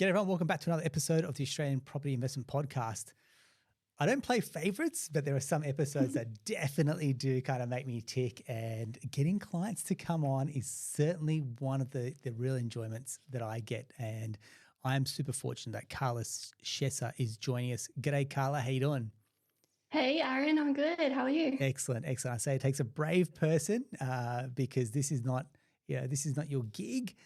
G'day everyone, welcome back to another episode of the Australian Property Investment Podcast. I don't play favorites, but there are some episodes that definitely do kind of make me tick, and getting clients to come on is certainly one of the real enjoyments that I get. And I'm super fortunate that Carla Schesser is joining us. G'day Carla, how you doing? Hey, Aaron, I'm good. How are you? Excellent. I say it takes a brave person because this is not your gig.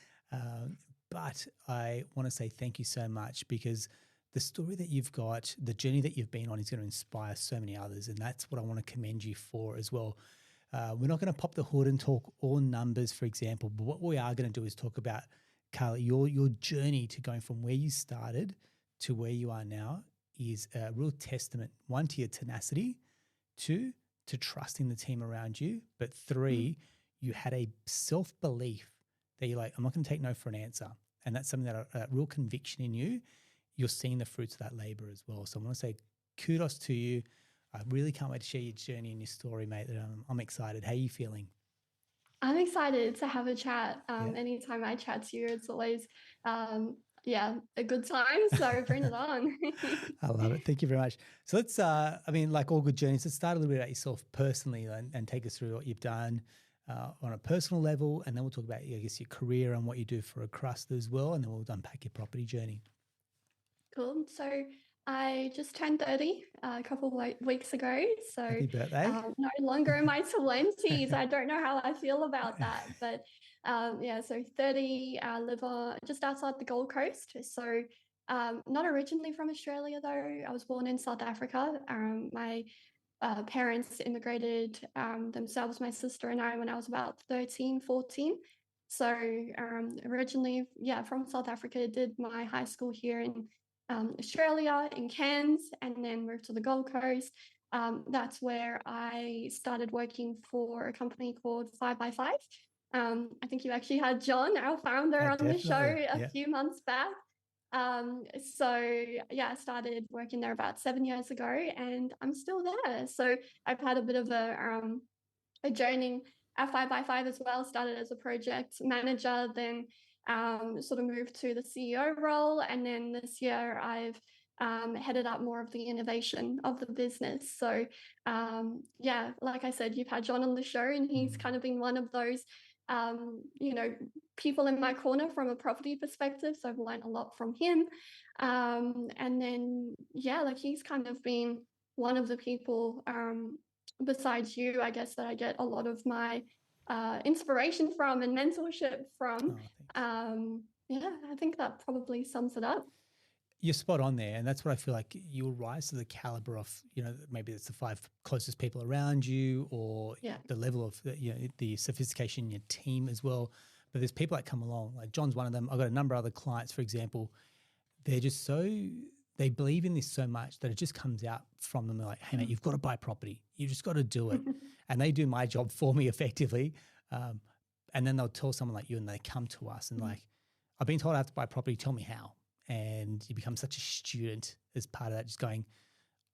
But I want to say thank you so much, because the story that you've got, the journey that you've been on is going to inspire so many others. And that's what I want to commend you for as well. We're not going to pop the hood and talk all numbers, for example, but what we are going to do is talk about, Carla, your journey to going from where you started to where you are now is a real testament, one, to your tenacity, two, to trusting the team around you, but three, you had a self-belief that you're like, I'm not going to take no for an answer. And that's something that a real conviction in you. You're seeing the fruits of that labor as well. So I want to say kudos to you. I really can't wait to share your journey and your story, mate. I'm excited. How are you feeling? I'm excited to have a chat. Anytime I chat to you, it's always, a good time. So bring it on. I love it. Thank you very much. So let's, like all good journeys, let's start a little bit about yourself personally and take us through what you've done on a personal level, and then we'll talk about, I guess, your career and what you do for a crust as well, and then we'll unpack your property journey. Cool. So I just turned 30 a couple of weeks ago. So Happy birthday. No longer in my 20s. I don't know how I feel about that. But so 30, live just outside the Gold Coast. So not originally from Australia, though. I was born in South Africa. My parents immigrated themselves, my sister and I, when I was about 13, 14. So originally, from South Africa, did my high school here in Australia, in Cairns, and then moved to the Gold Coast. That's where I started working for a company called 5x5. I think you actually had John, our founder, on the show a few months back. I started working there about 7 years ago, and I'm still there. So I've had a bit of a journey at 5x5 as well. Started as a project manager, then sort of moved to the CEO role, and then this year I've headed up more of the innovation of the business. So like I said, you've had John on the show, and he's kind of been one of those people in my corner from a property perspective. So I've learned a lot from him. And then, he's kind of been one of the people besides you, I guess, that I get a lot of my inspiration from and mentorship from. I think that probably sums it up. You're spot on there, and that's what I feel like you'll rise to the caliber of, maybe it's the 5 closest people around you, or the level of the sophistication in your team as well. But there's people that come along, like John's one of them. I've got a number of other clients, for example. They're just they believe in this so much that it just comes out from them. They're like, hey, mate, you've got to buy property. You've just got to do it. And they do my job for me effectively. And then they'll tell someone like you, and they come to us and like, I've been told I have to buy property. Tell me how. And you become such a student as part of that, just going,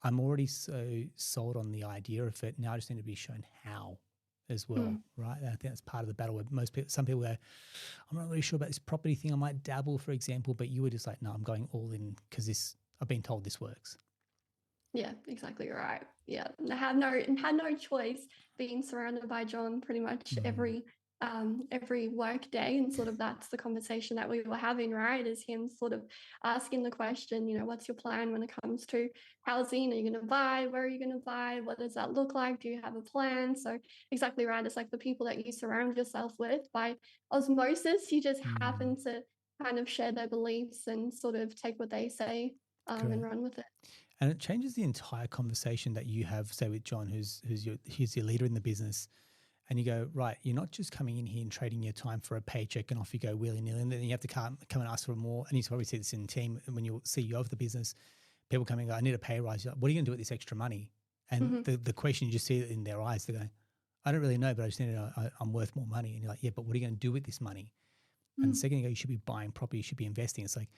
I'm already so sold on the idea of it. Now I just need to be shown how as well, right? And I think that's part of the battle where some people go, I'm not really sure about this property thing. I might dabble, for example, but you were just like, no, I'm going all in because I've been told this works. Yeah, exactly right. Yeah, I had no choice being surrounded by John pretty much every work day, and sort of that's the conversation that we were having, right? Is him sort of asking the question, what's your plan when it comes to housing? Are you going to buy? Where are you going to buy? What does that look like? Do you have a plan? So exactly right. It's like the people that you surround yourself with by osmosis. You just happen to kind of share their beliefs and sort of take what they say and run with it. And it changes the entire conversation that you have, say, with John, who's your leader in the business. And you go, right, you're not just coming in here and trading your time for a paycheck and off you go willy-nilly, and then you have to come and ask for more. And you probably see this in the team when you're CEO of the business. People come and go, I need a pay rise. You're like, what are you going to do with this extra money? And the question, you just see it in their eyes. They're going, I don't really know, but I just need to know I'm worth more money. And you're like, yeah, but what are you going to do with this money? And the second you go, you should be buying property, you should be investing. It's like,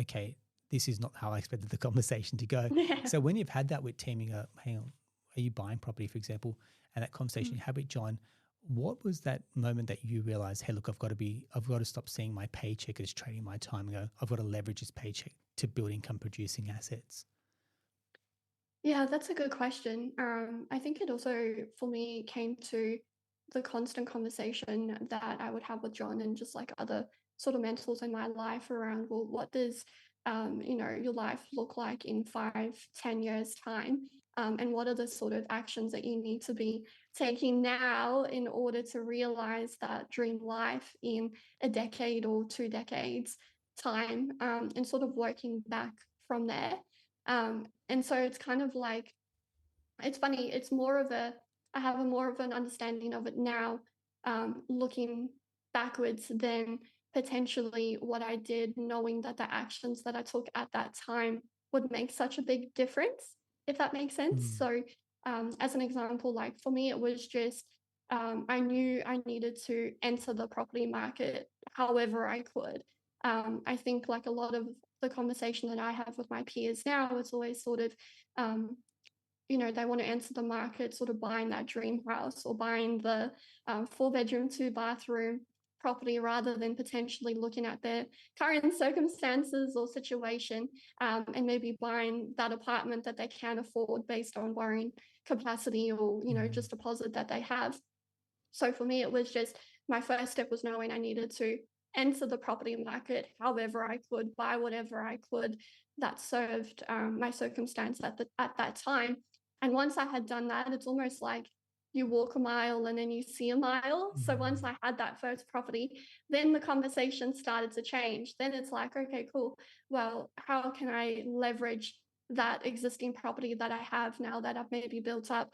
okay, this is not how I expected the conversation to go. Yeah. So when you've had that with team, you go, hang on, are you buying property, for example? And that conversation you have with John, What was that moment that you realized, hey, look, I've got to stop seeing my paycheck as trading my time and go, I've got to leverage this paycheck to build income producing assets? Yeah, that's a good question. I think it also, for me, came to the constant conversation that I would have with John and just like other sort of mentors in my life around, well, what does, your life look like in 5, 10 years time? And what are the sort of actions that you need to be taking now in order to realize that dream life in a decade or 2 decades time, and sort of working back from there. And so it's kind of like, it's funny, I have a more of an understanding of it now, looking backwards than potentially what I did, knowing that the actions that I took at that time would make such a big difference, if that makes sense. Mm. So, as an example, like for me, it was just, I knew I needed to enter the property market however I could. I think like a lot of the conversation that I have with my peers now, it's always sort of, um, they want to enter the market sort of buying that dream house or buying the 4 bedroom, 2 bathroom property rather than potentially looking at their current circumstances or situation, and maybe buying that apartment that they can afford based on borrowing capacity or, just deposit that they have. So for me, it was just my first step was knowing I needed to enter the property market however I could, buy whatever I could that served my circumstance at that time. And once I had done that, it's almost like you walk a mile and then you see a mile. So once I had that first property, then the conversation started to change. Then it's like, okay, cool. Well, how can I leverage that existing property that I have now that I've maybe built up,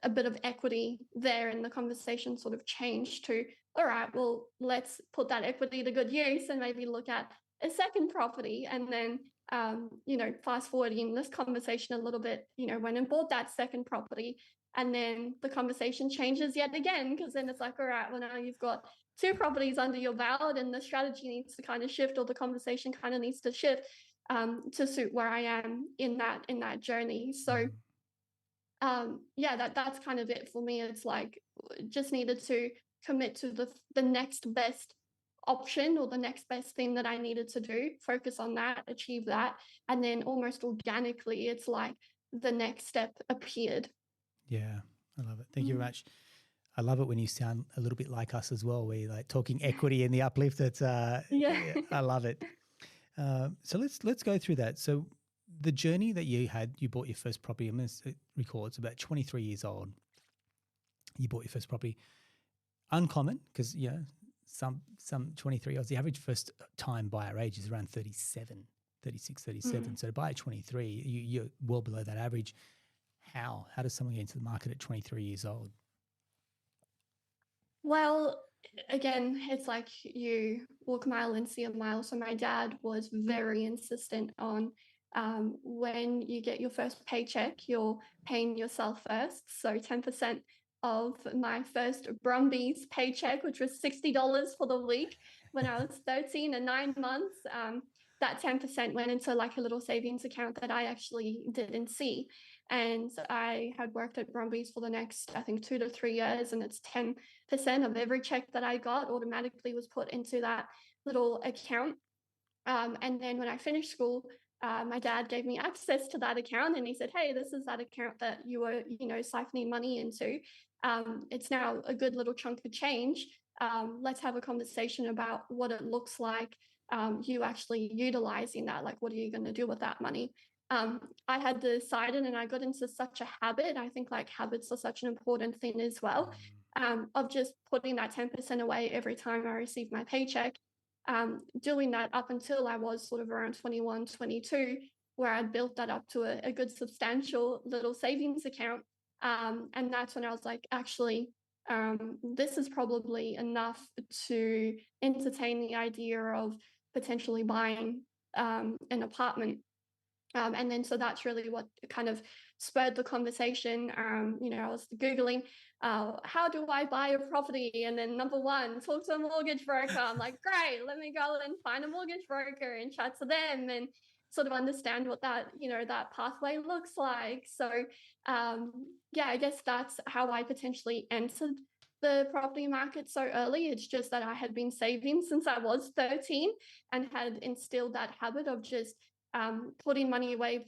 a bit of equity there, and the conversation sort of changed to, all right, well, let's put that equity to good use and maybe look at a second property. And then, fast forwarding this conversation a little bit, went and bought that second property. And then the conversation changes yet again, because then it's like, all right, well, now you've got 2 properties under your belt and the strategy needs to kind of shift, or the conversation kind of needs to shift, to suit where I am in that journey. So that's kind of it for me. It's like just needed to commit to the next best option or the next best thing that I needed to do, focus on that, achieve that, and then almost organically it's like the next step appeared. Yeah, I love it. Thank you very much. I love it when you sound a little bit like us as well. We're like talking equity and the uplift. That's I love it. So let's go through that. So the journey that you had, you bought your first property. I'm going to record. It's about 23 years old. You bought your first property. Uncommon, because some 23-year-olds, the average first time buyer age is around 37, 36, 37. So to buy at 23, you're well below that average. How does someone get into the market at 23 years old? Well, again, it's like you walk a mile and see a mile. So my dad was very insistent on, when you get your first paycheck, you're paying yourself first. So 10% of my first Brumbies paycheck, which was $60 for the week when I was 13 and 9 months, that 10% went into like a little savings account that I actually didn't see. And I had worked at Brumbies for the next, I think, 2 to 3 years, and it's 10% of every check that I got automatically was put into that little account. And then when I finished school, my dad gave me access to that account, and he said, hey, this is that account that you were, siphoning money into. It's now a good little chunk of change. Let's have a conversation about what it looks like, you actually utilizing that. Like, what are you going to do with that money? I had decided, and I got into such a habit. I think like habits are such an important thing as well, of just putting that 10% away every time I receive my paycheck. Doing that up until I was sort of around 21, 22, where I'd built that up to a good substantial little savings account. And that's when I was like, actually, this is probably enough to entertain the idea of potentially buying an apartment. And then so that's really what kind of spurred the conversation. I was Googling, how do I buy a property? And then number one, talk to a mortgage broker. I'm like, great, let me go and find a mortgage broker and chat to them and sort of understand what that pathway looks like. So I guess that's how I potentially entered the property market so early. It's just that I had been saving since I was 13 and had instilled that habit of just putting money away,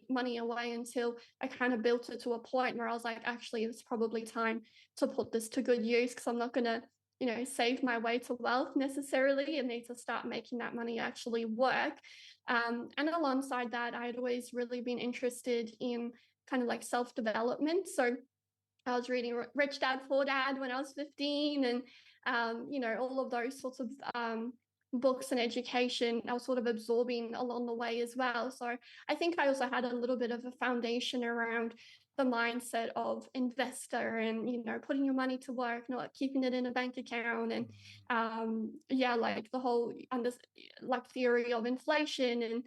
money away until I kind of built it to a point where I was like, actually, it's probably time to put this to good use, because I'm not going to, save my way to wealth necessarily, and need to start making that money actually work. And alongside that, I had always really been interested in kind of like self-development. So I was reading Rich Dad Poor Dad when I was 15, and all of those sorts of books and education I was sort of absorbing along the way as well. So I think I also had a little bit of a foundation around the mindset of investor, and putting your money to work, not keeping it in a bank account, and like the whole theory of inflation, and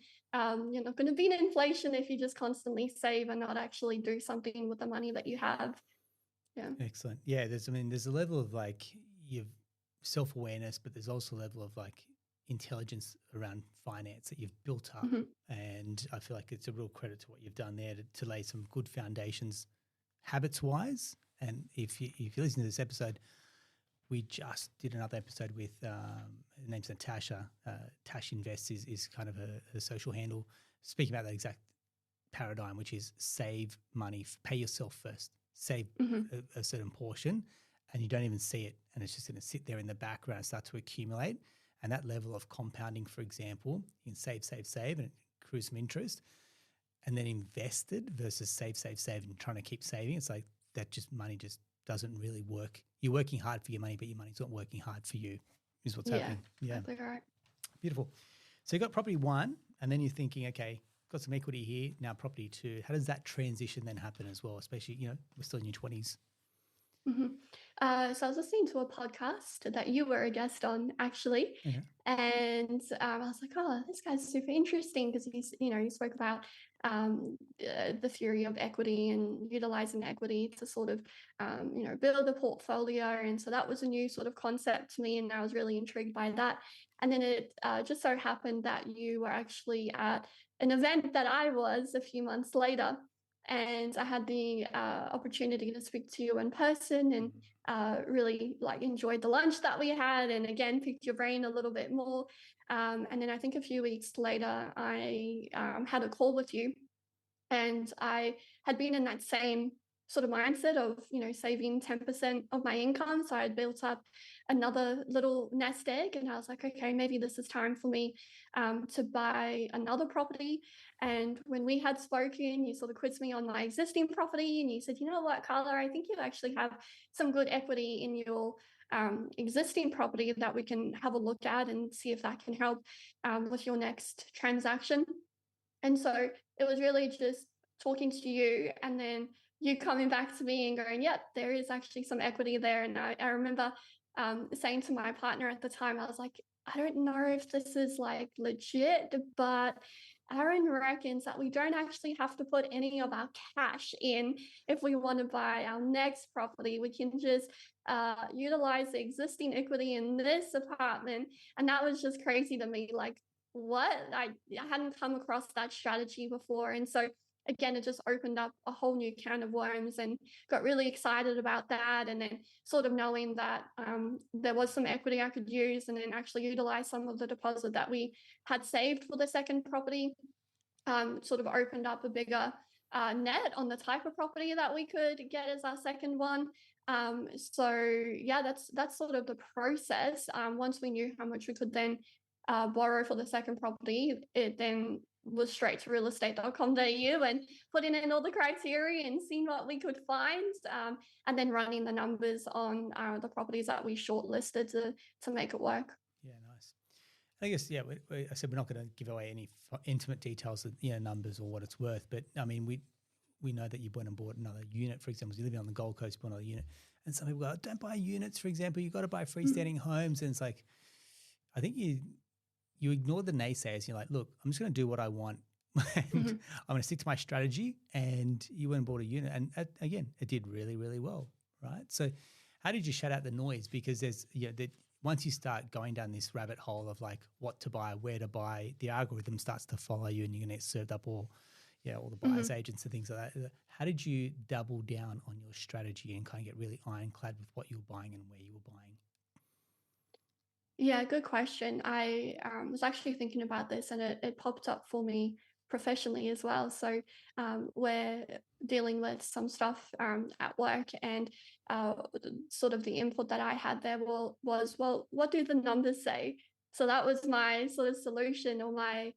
you're not going to beat inflation if you just constantly save and not actually do something with the money that you have. Yeah. Excellent. Yeah. There's a level of like your self-awareness, but there's also a level of like intelligence around finance that you've built up. Mm-hmm. And I feel like it's a real credit to what you've done there to lay some good foundations habits wise. And if you listen to this episode, we just did another episode with her name's Natasha. Tash Invests is kind of a social handle, speaking about that exact paradigm, which is save money, pay yourself first, save a certain portion, and you don't even see it, and it's just going to sit there in the background and start to accumulate. And that level of compounding, for example, you can save, and it accrues some interest, and then invested versus save, and trying to keep saving. It's like that money just doesn't really work. You're working hard for your money, but your money's not working hard for you, is what's happening. Yeah, exactly right. Beautiful. So you got property 1, and then you're thinking, okay, got some equity here, now property 2. How does that transition then happen as well, especially, we're still in your 20s? Mm-hmm. So I was listening to a podcast that you were a guest on, actually, and I was like, "Oh, this guy's super interesting," because he spoke about the theory of equity and utilizing equity to sort of, build a portfolio, and so that was a new sort of concept to me, and I was really intrigued by that. And then it just so happened that you were actually at an event that I was a few months later. And I had the opportunity to speak to you in person, and really enjoyed the lunch that we had, and again picked your brain a little bit more. And then I think a few weeks later, I had a call with you, and I had been in that same sort of mindset of, saving 10% of my income. So I had built up another little nest egg, and I was like, okay, maybe this is time for me to buy another property. And when we had spoken, you sort of quizzed me on my existing property, and you said, you know what, Carla, I think you actually have some good equity in your existing property that we can have a look at and see if that can help with your next transaction. And so it was really just talking to you, and then you coming back to me and going, yep, there is actually some equity there. And I remember saying to my partner at the time, I was like, I don't know if this is legit, but Aaron reckons that we don't actually have to put any of our cash in if we want to buy our next property. We can just utilize the existing equity in this apartment. And that was just crazy to me. What? I hadn't come across that strategy before. And so again, it just opened up a whole new can of worms, and got really excited about that. And then sort of knowing that there was some equity I could use, and then actually utilize some of the deposit that we had saved for the second property, sort of opened up a bigger net on the type of property that we could get as our second one. So yeah, that's sort of the process. Once we knew how much we could then borrow for the second property, it then was straight to realestate.com.au and putting in all the criteria and seeing what we could find, and then running the numbers on the properties that we shortlisted to make it work. Yeah, nice. I guess, I said we're not going to give away any intimate details of numbers or what it's worth, but I mean, we know that you went and bought another unit, for example. You're living on the Gold Coast, bought another unit, and some people go, don't buy units, for example. You've got to buy freestanding homes, and it's like, I think you ignore the naysayers. You're like, look, I'm just going to do what I want, and I'm going to stick to my strategy. And you went and bought a unit, and again, it did really, really well, right? So, how did you shut out the noise? Because there's once you start going down this rabbit hole of what to buy, where to buy, the algorithm starts to follow you, and you're going to get served up all all the buyer's agents and things like that. How did you double down on your strategy and kind of get really ironclad with what you were buying and where you were buying? Yeah, good question. I was actually thinking about this, and it popped up for me professionally as well. So we're dealing with some stuff at work, and sort of the input that I had there was, well, what do the numbers say? So that was my sort of solution, or my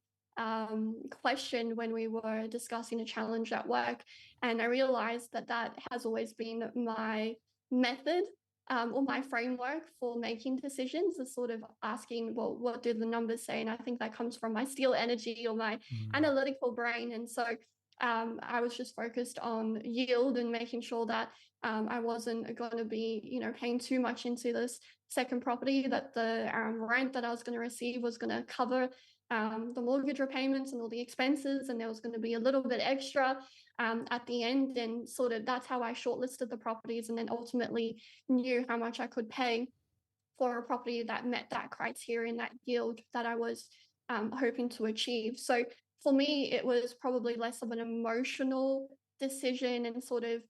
question when we were discussing a challenge at work. And I realized that that has always been my method, or my framework for making decisions, is sort of asking, well, what do the numbers say? And I think that comes from my steel energy, or my analytical brain. And so I was just focused on yield and making sure that I wasn't going to be, paying too much into this second property, that the rent that I was going to receive was going to cover the mortgage repayments and all the expenses, and there was going to be a little bit extra at the end. And sort of that's how I shortlisted the properties, and then ultimately knew how much I could pay for a property that met that criteria and that yield that I was hoping to achieve. So for me, it was probably less of an emotional decision, and sort of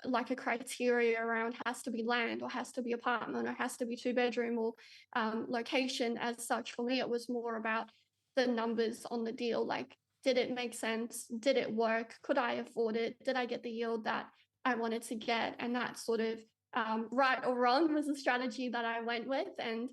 like a criteria around has to be land, or has to be apartment, or has to be 2-bedroom, or location as such. For me, it was more about the numbers on the deal. Like, did it make sense? Did it work? Could I afford it? Did I get the yield that I wanted to get? And that sort of right or wrong was a strategy that I went with. And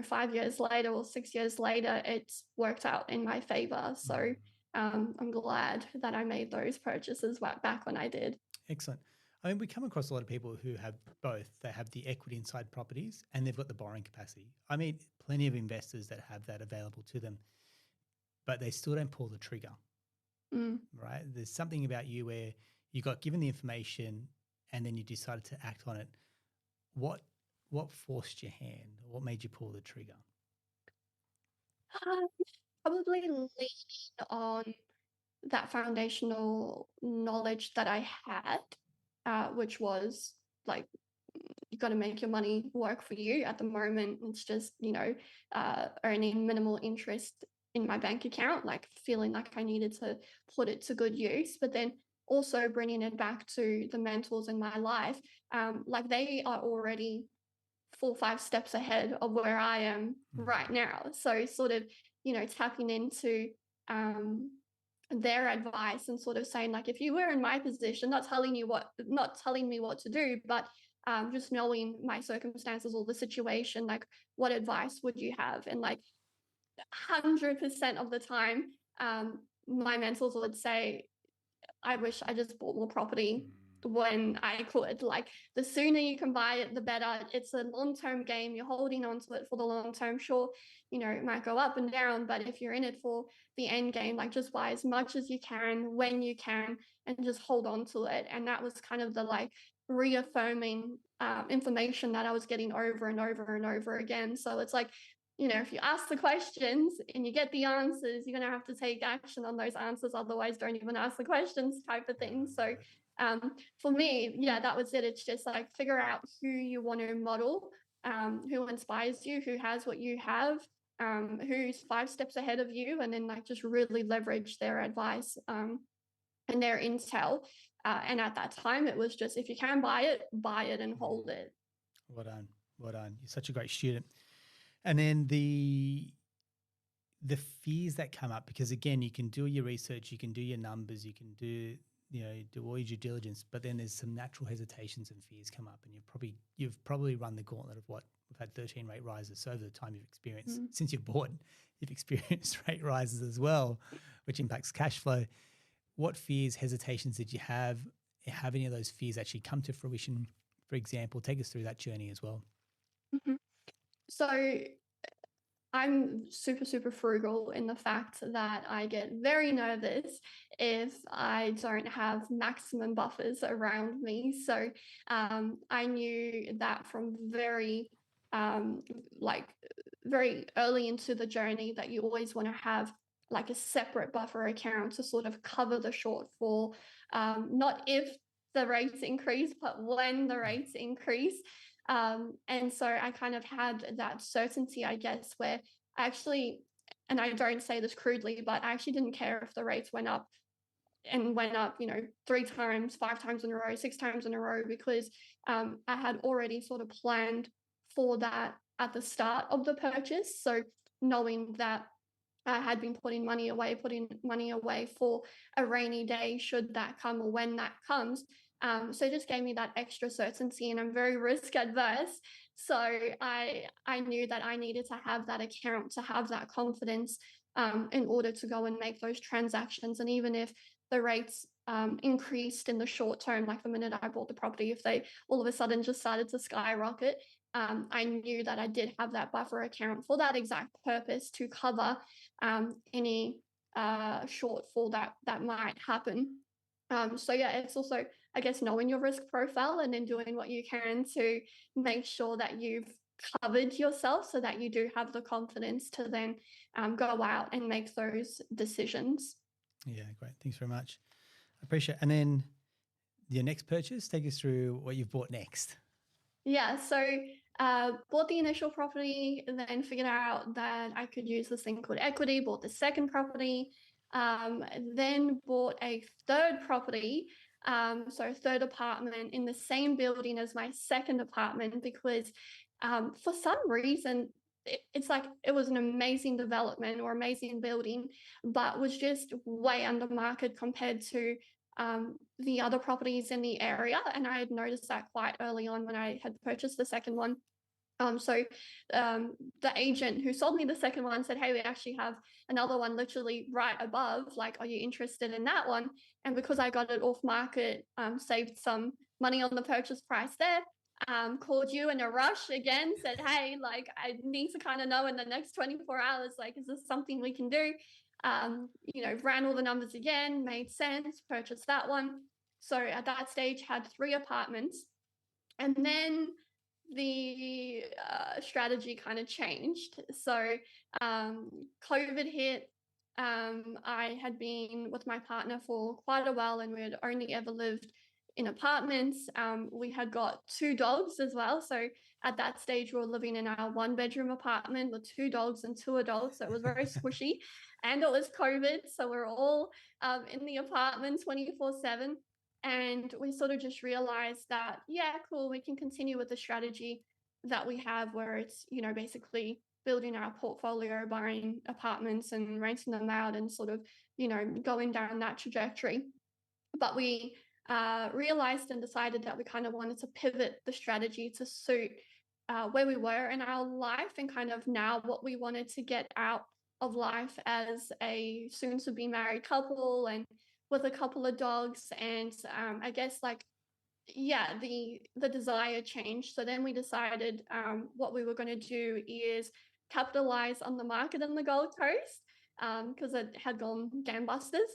5 years later or 6 years later, it's worked out in my favor. So I'm glad that I made those purchases back when I did. Excellent. I mean, we come across a lot of people who have both. They have the equity inside properties and they've got the borrowing capacity. I mean, plenty of investors that have that available to them, but they still don't pull the trigger, right? There's something about you where you got given the information and then you decided to act on it. What forced your hand? What made you pull the trigger? Probably leaning on that foundational knowledge that I had, which was like, you got to make your money work for you. At the moment, it's just, earning minimal interest in my bank account, like feeling like I needed to put it to good use. But then also bringing it back to the mentors in my life, like they are already 4-5 steps ahead of where I am right now. So sort of, tapping into their advice and sort of saying, like, if you were in my position, not telling me what to do, but just knowing my circumstances or the situation, like, what advice would you have? And like 100% of the time, my mentors would say, I wish I just bought more property when I could. Like, the sooner you can buy it, the better. It's a long-term game. You're holding on to it for the long term. Sure, it might go up and down, but if you're in it for the end game, like, just buy as much as you can when you can and just hold on to it. And that was kind of the like reaffirming information that I was getting over and over and over again. So it's like, if you ask the questions and you get the answers, you're going to have to take action on those answers. Otherwise, don't even ask the questions, type of thing. So for me, yeah, that was it. It's just like, figure out who you want to model, who inspires you, who has what you have, who's 5 steps ahead of you, and then like just really leverage their advice and their intel. And at that time, it was just, if you can buy it and hold it. Well done. Well done. You're such a great student. And then the fears that come up, because again, you can do your research, you can do your numbers, you can do all your due diligence, but then there's some natural hesitations and fears come up, and you've probably run the gauntlet of what we've had 13 rate rises. So over the time you've experienced, since you've bought, you've experienced rate rises as well, which impacts cash flow. What fears, hesitations did you have? Have any of those fears actually come to fruition? For example, take us through that journey as well. So I'm super, super frugal in the fact that I get very nervous if I don't have maximum buffers around me. So I knew that from very early into the journey, that you always want to have like a separate buffer account to sort of cover the shortfall, not if the rates increase, but when the rates increase. And so I kind of had that certainty, I guess, where I actually and I don't say this crudely, but I actually didn't care if the rates went up, you know, 3 times, 5 times in a row, 6 times in a row, because I had already sort of planned for that at the start of the purchase. So knowing that I had been putting money away for a rainy day, should that come or when that comes. So it just gave me that extra certainty, and I'm very risk adverse. So I knew that I needed to have that account, to have that confidence, in order to go and make those transactions. And even if the rates increased in the short term, like the minute I bought the property, if they all of a sudden just started to skyrocket, I knew that I did have that buffer account for that exact purpose, to cover any shortfall that might happen. So yeah, it's also, I guess, knowing your risk profile and then doing what you can to make sure that you've covered yourself, so that you do have the confidence to then go out and make those decisions. Yeah, great. Thanks very much. I appreciate it. And then your next purchase, take us through what you've bought next. Yeah, so bought the initial property, and then figured out that I could use this thing called equity, bought the second property, then bought a third property, so a third apartment in the same building as my second apartment, because for some reason, it's like it was an amazing development or amazing building, but was just way under market compared to the other properties in the area. And I had noticed that quite early on when I had purchased the second one. So the agent who sold me the second one said, hey, we actually have another one literally right above. Like, are you interested in that one? And because I got it off market, saved some money on the purchase price there. Called you in a rush again, said, hey, like, I need to kind of know in the next 24 hours, like, is this something we can do? You know, ran all the numbers again, made sense, purchased that one. So at that stage, had 3 apartments. And then the strategy kind of changed. So COVID hit. I had been with my partner for quite a while, and we had only ever lived in apartments. We had got 2 dogs as well. So at that stage, we were living in our 1-bedroom apartment with 2 dogs and 2 adults. So it was very squishy. And it was COVID. So we're all in the apartment 24/7. And we sort of just realized that, yeah, cool, we can continue with the strategy that we have, where it's, you know, basically building our portfolio, buying apartments and renting them out, and sort of, you know, going down that trajectory. But we realized and decided that we kind of wanted to pivot the strategy to suit where we were in our life, and kind of now what we wanted to get out of life as a soon to be married couple, and with a couple of dogs. And I guess, like, yeah, the desire changed. So then we decided what we were going to do is capitalize on the market in the Gold Coast, because it had gone gangbusters.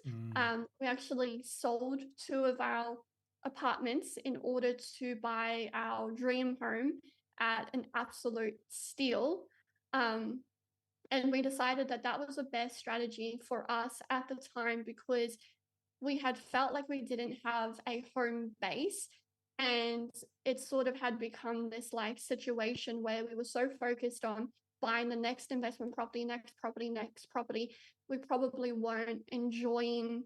We actually sold 2 of our apartments in order to buy our dream home at an absolute steal. And we decided that that was the best strategy for us at the time, because we had felt like we didn't have a home base, and it sort of had become this like situation where we were so focused on buying the next investment property, next property, next property, we probably weren't enjoying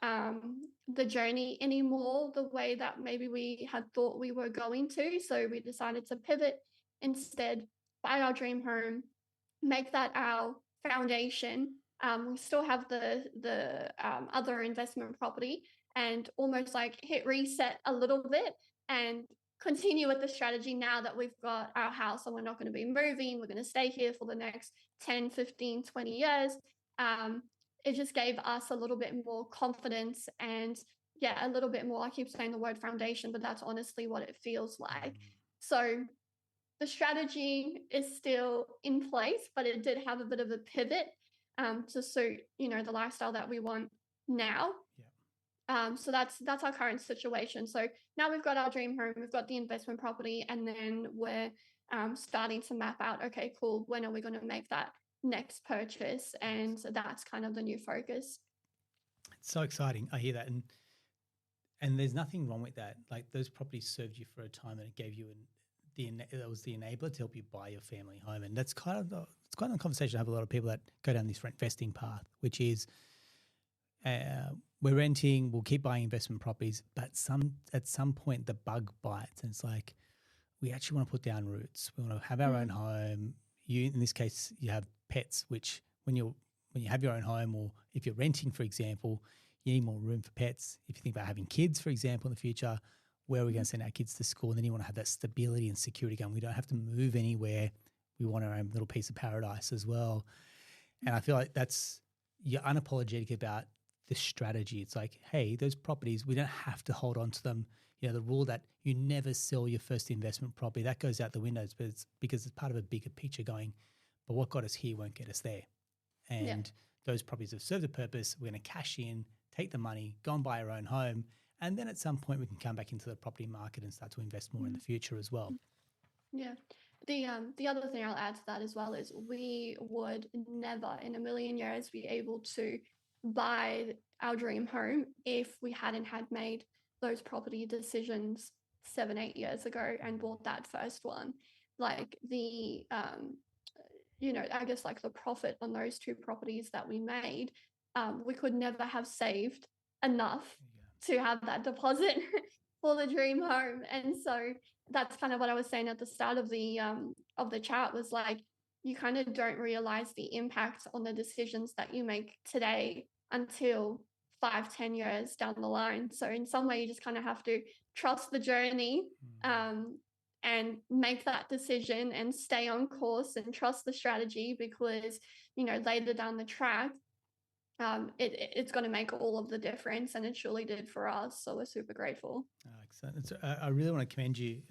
the journey anymore the way that maybe we had thought we were going to. So we decided to pivot instead, buy our dream home, make that our foundation. We still have the other investment property, and almost like hit reset a little bit and continue with the strategy now that we've got our house and we're not going to be moving. We're going to stay here for the next 10, 15, 20 years. It just gave us a little bit more confidence, and yeah, a little bit more, I keep saying the word foundation, but that's honestly what it feels like. So the strategy is still in place, but it did have a bit of a pivot to suit, you know, the lifestyle that we want now. So that's our current situation. So now we've got our dream home, we've got the investment property, and then we're starting to map out, okay, cool, when are we going to make that next purchase? And that's kind of the new focus. It's so exciting. I hear that. And there's nothing wrong with that. Like, those properties served you for a time, and it gave you that was the enabler to help you buy your family home. And that's kind of it's quite a conversation I have a lot of people that go down this rent investing path, which is we're renting, we'll keep buying investment properties, but at some point the bug bites and it's like, we actually want to put down roots. We want to have our own home. You, in this case, you have pets, which when you have your own home, or if you're renting, for example, you need more room for pets. If you think about having kids, for example, in the future, where are we going to send our kids to school? And then you want to have that stability and security going. We don't have to move anywhere. We want our own little piece of paradise as well. And I feel like you're unapologetic about the strategy. It's like, hey, those properties, we don't have to hold on to them. You know, the rule that you never sell your first investment property, that goes out the windows, but it's because it's part of a bigger picture going, but what got us here won't get us there. And those properties have served a purpose. We're going to cash in, take the money, go and buy our own home. And then at some point we can come back into the property market and start to invest more in the future as well. Yeah. The other thing I'll add to that as well is we would never in a million years be able to buy our dream home if we hadn't had made those property decisions 7-8 years ago and bought that first one. Like I guess like the profit on those two properties that we made, we could never have saved enough to have that deposit for the dream home. And so that's kind of what I was saying at the start of the chat, was like, you kind of don't realize the impact on the decisions that you make today until 5-10 years down the line. So in some way you just kind of have to trust the journey, and make that decision and stay on course and trust the strategy, because later down the track it's going to make all of the difference, and it surely did for us. So we're super grateful. Excellent. I really want to commend you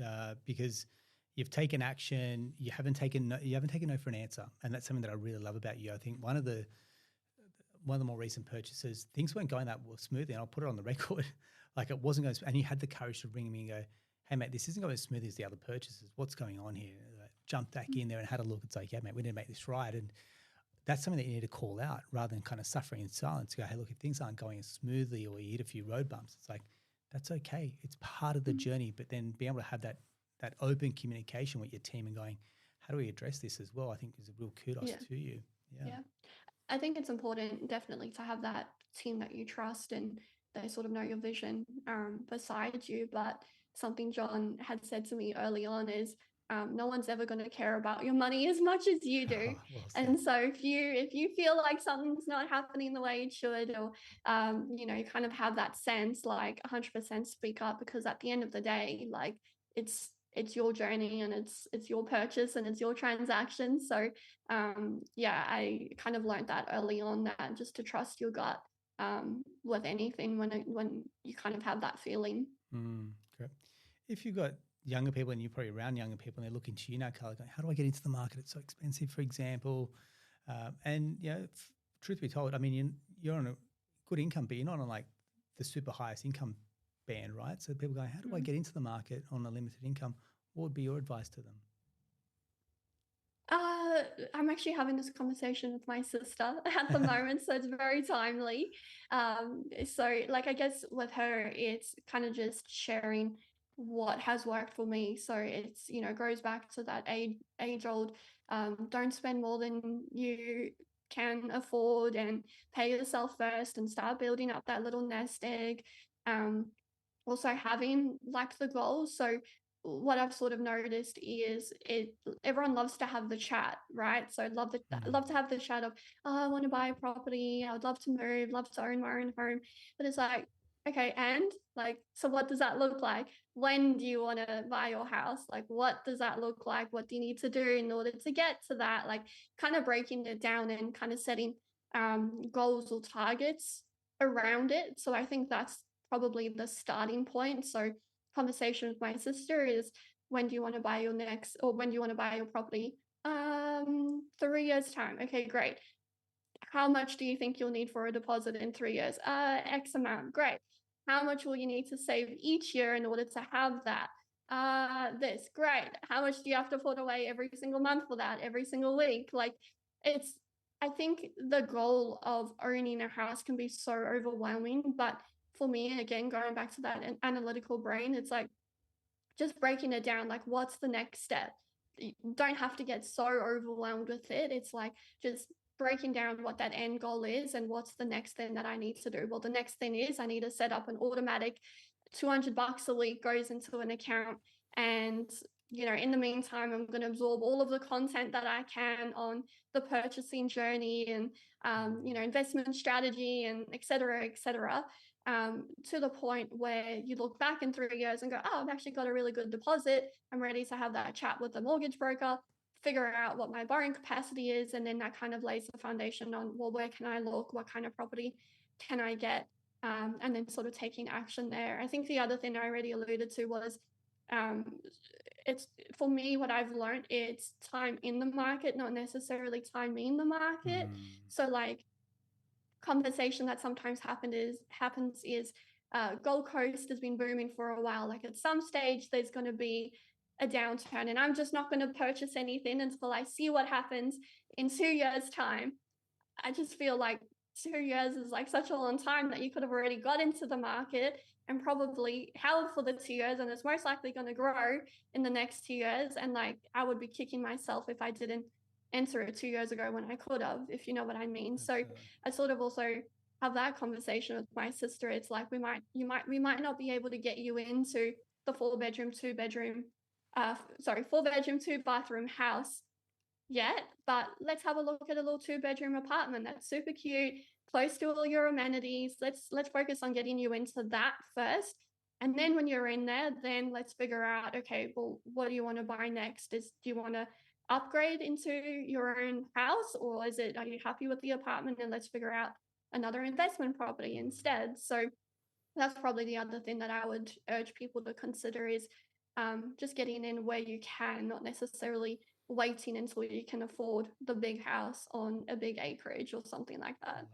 because you've taken action. You haven't taken no for an answer, and that's something that I really love about you. I think one of the more recent purchases, things weren't going that well smoothly, and I'll put it on the record. Like, it wasn't going, and you had the courage to ring me and go, hey mate, this isn't going as smoothly as the other purchases. What's going on here? Jumped back in there and had a look. It's like, yeah mate, we need to make this right. And that's something that you need to call out rather than kind of suffering in silence. Go, hey, look, if things aren't going as smoothly or you hit a few road bumps, it's like, that's okay. It's part of the journey. But then being able to have that open communication with your team and going, how do we address this as well, I think is a real kudos to you. Yeah. I think it's important definitely to have that team that you trust and they sort of know your vision beside you. But something John had said to me early on is, no one's ever going to care about your money as much as you do. And so if you feel like something's not happening the way it should, or you kind of have that sense, like 100% speak up, because at the end of the day, like it's your journey and it's your purchase and it's your transaction. So I kind of learned that early on, that just to trust your gut with anything when you kind of have that feeling. Great. If you've got younger people and you're probably around younger people and they're looking to you now, Carla, going, how do I get into the market? It's so expensive, for example. And, truth be told, I mean, you're on a good income, but you're not on like the super highest income band, right? So people go, how do I get into the market on a limited income? What would be your advice to them? I'm actually having this conversation with my sister at the moment, so it's very timely. So like, I guess with her, it's kind of just sharing what has worked for me. So it's, goes back to that age old, don't spend more than you can afford and pay yourself first and start building up that little nest egg. Also having like the goals. So what I've sort of noticed is everyone loves to have the chat, right? So love to have the chat of, oh, I want to buy a property, I would love to move, love to own my own home. But it's like, okay, and like, so what does that look like? When do you want to buy your house? Like, what does that look like? What do you need to do in order to get to that? Like, kind of breaking it down and kind of setting goals or targets around it. So I think that's probably the starting point. So conversation with my sister is, when do you want to buy your next, or when do you want to buy your property? 3 years time. Okay, great. How much do you think you'll need for a deposit in 3 years? X amount. Great. How much will you need to save each year in order to have that? This. Great. How much do you have to put away every single month for that, every single week? Like, I think the goal of owning a house can be so overwhelming, but for me, again, going back to that analytical brain, it's like just breaking it down, like, what's the next step? you don't have to get so overwhelmed with it. It's like just breaking down what that end goal is and what's the next thing that I need to do. Well, the next thing is I need to set up an automatic $200 a week goes into an account. And, in the meantime, I'm going to absorb all of the content that I can on the purchasing journey and, investment strategy and et cetera, to the point where you look back in 3 years and go, oh, I've actually got a really good deposit. I'm ready to have that chat with the mortgage broker, figure out what my borrowing capacity is. And then that kind of lays the foundation on, well, where can I look? What kind of property can I get? And then sort of taking action there. I think the other thing I already alluded to was it's for me, what I've learned, it's time in the market, not necessarily timing the market. So like conversation that sometimes happens is Gold Coast has been booming for a while. Like at some stage, there's going to be a downturn, and I'm just not going to purchase anything until I see what happens in 2 years' time. I just feel like 2 years is like such a long time that you could have already got into the market and probably held for the 2 years, and it's most likely going to grow in the next 2 years. And like, I would be kicking myself if I didn't enter it 2 years ago when I could have, if you know what I mean. So I sort of also have that conversation with my sister. It's like, we might not be able to get you into the 4-bedroom, 2-bathroom house yet, but let's have a look at a little 2-bedroom apartment that's super cute, close to all your amenities. Let's focus on getting you into that first. And then when you're in there, then let's figure out, okay, well, what do you want to buy next? Do you want to upgrade into your own house, or are you happy with the apartment, and let's figure out another investment property instead? So that's probably the other thing that I would urge people to consider is just getting in where you can, not necessarily waiting until you can afford the big house on a big acreage or something like that.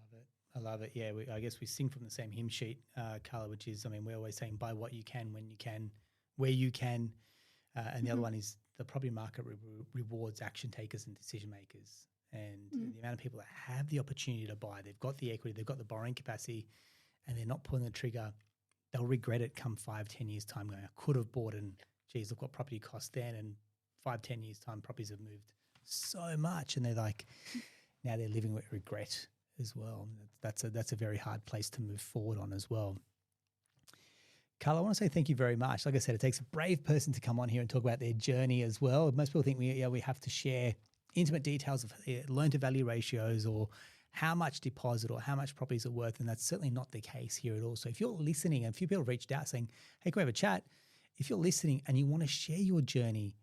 I love it. Yeah, I guess we sing from the same hymn sheet, Carla, which is, we're always saying buy what you can, when you can, where you can. And the other one is the property market rewards action takers and decision makers. And the amount of people that have the opportunity to buy, they've got the equity, they've got the borrowing capacity, and they're not pulling the trigger, they'll regret it come 5-10 years' time going, I could have bought and geez, look what property cost then. And 5-10 years' time, properties have moved so much. And they're like, now they're living with regret as well. That's a very hard place to move forward on as well. Carla, I want to say thank you very much. Like I said, it takes a brave person to come on here and talk about their journey as well. Most people think we have to share intimate details of loan to value ratios or how much deposit or how much properties are worth, and that's certainly not the case here at all. So if you're listening, and a few people reached out saying, hey, can we have a chat? If you're listening and you want to share your journey,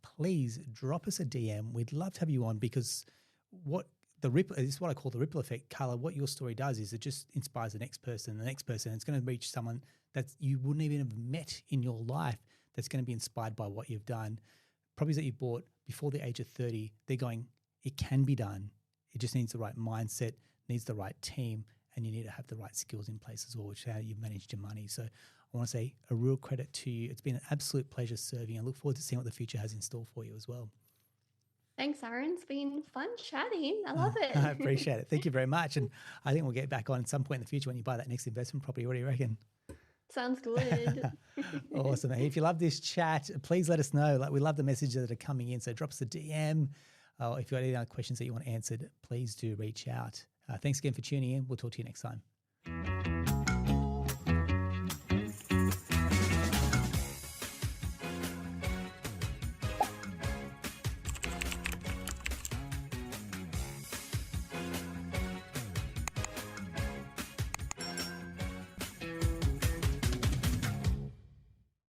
please drop us a DM. We'd love to have you on, because this is what I call the ripple effect, Carla. What your story does is it just inspires the next person. It's going to reach someone that you wouldn't even have met in your life that's going to be inspired by what you've done. Properties that you bought before the age of 30, they're going, it can be done. It just needs the right mindset, needs the right team, and you need to have the right skills in place as well, which is how you've managed your money. So I want to say a real credit to you. It's been an absolute pleasure serving. I look forward to seeing what the future has in store for you as well. Thanks, Aaron. It's been fun chatting. I love it. I appreciate it. Thank you very much. And I think we'll get back on at some point in the future when you buy that next investment property. What do you reckon? Sounds good. Awesome. If you love this chat, please let us know. We love the messages that are coming in. So drop us a DM. If you've got any other questions that you want answered, please do reach out. Thanks again for tuning in. We'll talk to you next time.